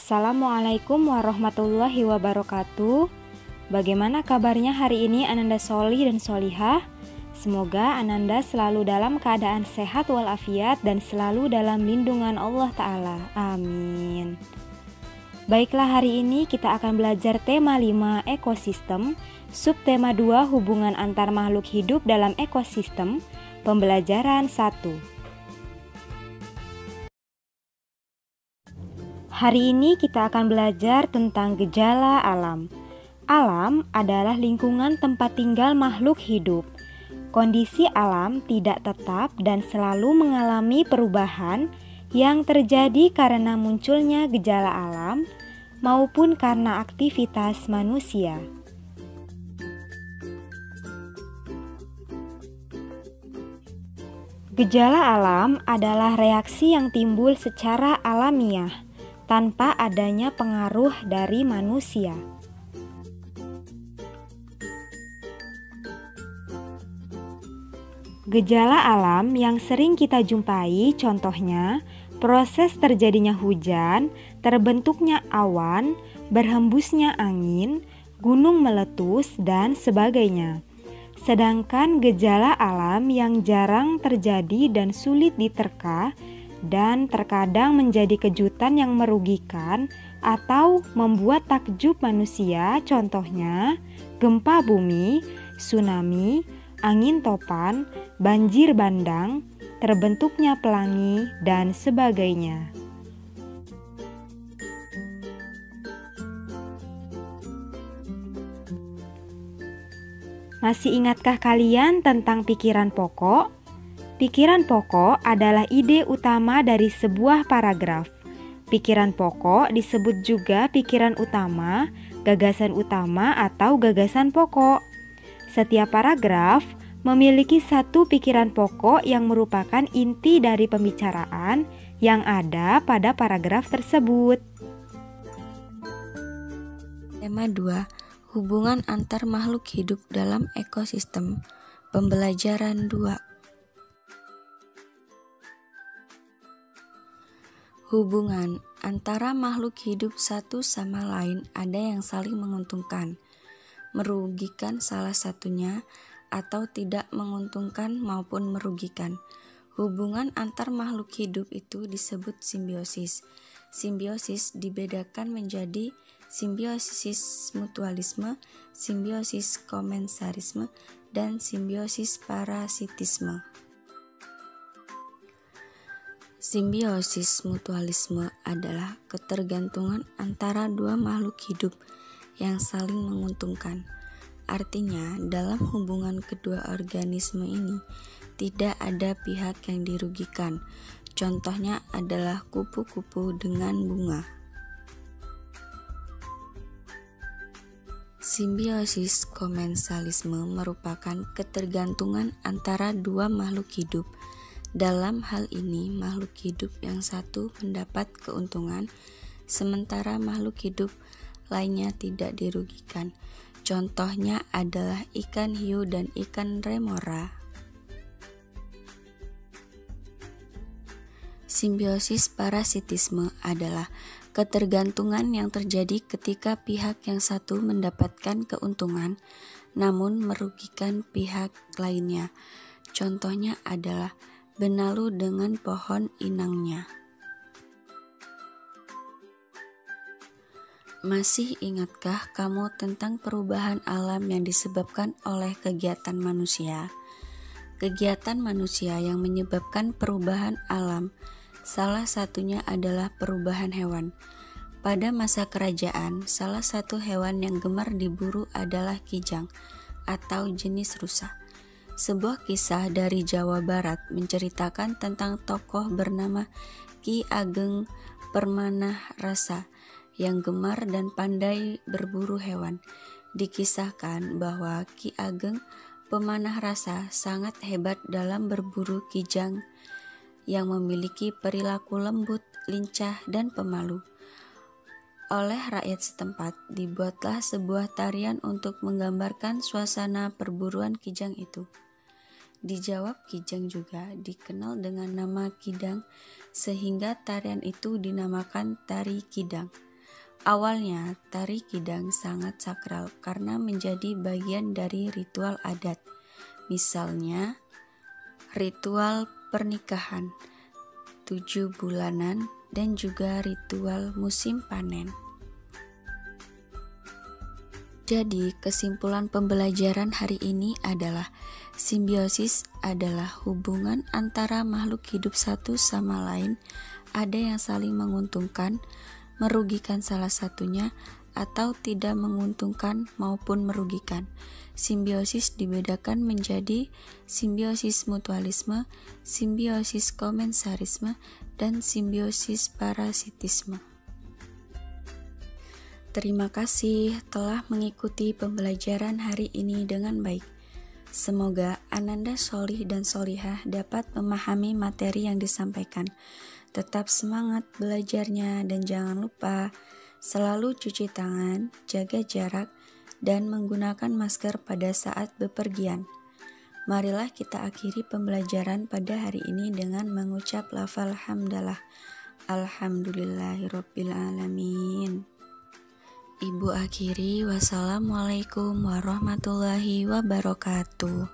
Assalamualaikum warahmatullahi wabarakatuh. Bagaimana kabarnya hari ini Ananda Soli dan Solihah? Semoga Ananda selalu dalam keadaan sehat walafiat dan selalu dalam lindungan Allah Ta'ala. Amin. Baiklah, hari ini kita akan belajar tema 5 ekosistem, subtema 2 hubungan antar makhluk hidup dalam ekosistem, pembelajaran 1. Hari ini kita akan belajar tentang gejala alam. Alam adalah lingkungan tempat tinggal makhluk hidup. Kondisi alam tidak tetap dan selalu mengalami perubahan yang terjadi karena munculnya gejala alam maupun karena aktivitas manusia. Gejala alam adalah reaksi yang timbul secara alamiah tanpa adanya pengaruh dari manusia. Gejala alam yang sering kita jumpai contohnya proses terjadinya hujan, terbentuknya awan, berhembusnya angin, gunung meletus, dan sebagainya. Sedangkan gejala alam yang jarang terjadi dan sulit diterka dan terkadang menjadi kejutan yang merugikan atau membuat takjub manusia, contohnya gempa bumi, tsunami, angin topan, banjir bandang, terbentuknya pelangi, dan sebagainya. Masih ingatkah kalian tentang pikiran pokok? Pikiran pokok adalah ide utama dari sebuah paragraf. Pikiran pokok disebut juga pikiran utama, gagasan utama, atau gagasan pokok. Setiap paragraf memiliki satu pikiran pokok yang merupakan inti dari pembicaraan yang ada pada paragraf tersebut. Tema 2. Hubungan antar makhluk hidup dalam ekosistem. Pembelajaran 2. Hubungan antara makhluk hidup satu sama lain ada yang saling menguntungkan, merugikan salah satunya, atau tidak menguntungkan maupun merugikan. Hubungan antar makhluk hidup itu disebut simbiosis. Simbiosis dibedakan menjadi simbiosis mutualisme, simbiosis komensarisme, dan simbiosis parasitisme. Simbiosis mutualisme adalah ketergantungan antara dua makhluk hidup yang saling menguntungkan. Artinya, dalam hubungan kedua organisme ini tidak ada pihak yang dirugikan. Contohnya adalah kupu-kupu dengan bunga. Simbiosis komensalisme merupakan ketergantungan antara dua makhluk hidup. Dalam hal ini, makhluk hidup yang satu mendapat keuntungan, sementara makhluk hidup lainnya tidak dirugikan. Contohnya adalah ikan hiu dan ikan remora. Simbiosis parasitisme adalah ketergantungan yang terjadi ketika pihak yang satu mendapatkan keuntungan, namun merugikan pihak lainnya. Contohnya adalah benalu dengan pohon inangnya. Masih ingatkah kamu tentang perubahan alam yang disebabkan oleh kegiatan manusia? Kegiatan manusia yang menyebabkan perubahan alam, salah satunya adalah perubahan hewan. Pada masa kerajaan, salah satu hewan yang gemar diburu adalah kijang atau jenis rusa. Sebuah kisah dari Jawa Barat menceritakan tentang tokoh bernama Ki Ageng Permanah Rasa yang gemar dan pandai berburu hewan. Dikisahkan bahwa Ki Ageng Pemanah Rasa sangat hebat dalam berburu kijang yang memiliki perilaku lembut, lincah, dan pemalu. Oleh rakyat setempat, dibuatlah sebuah tarian untuk menggambarkan suasana perburuan kijang itu. Dijawab kijang juga dikenal dengan nama kidang, sehingga tarian itu dinamakan tari kidang. Awalnya, tari kidang sangat sakral karena menjadi bagian dari ritual adat. Misalnya, ritual pernikahan, 7 bulanan, dan juga ritual musim panen. Jadi, kesimpulan pembelajaran hari ini adalah simbiosis adalah hubungan antara makhluk hidup satu sama lain, ada yang saling menguntungkan, merugikan salah satunya, atau tidak menguntungkan maupun merugikan. Simbiosis dibedakan menjadi simbiosis mutualisme, simbiosis komensarisme, dan simbiosis parasitisme. Terima kasih telah mengikuti pembelajaran hari ini dengan baik. Semoga Ananda Sholih dan Sholihah dapat memahami materi yang disampaikan. Tetap semangat belajarnya dan jangan lupa selalu cuci tangan, jaga jarak, dan menggunakan masker pada saat bepergian. Marilah kita akhiri pembelajaran pada hari ini dengan mengucap lafal hamdalah. Alhamdulillahirabbil alamin. Ibu akhiri, wassalamualaikum warahmatullahi wabarakatuh.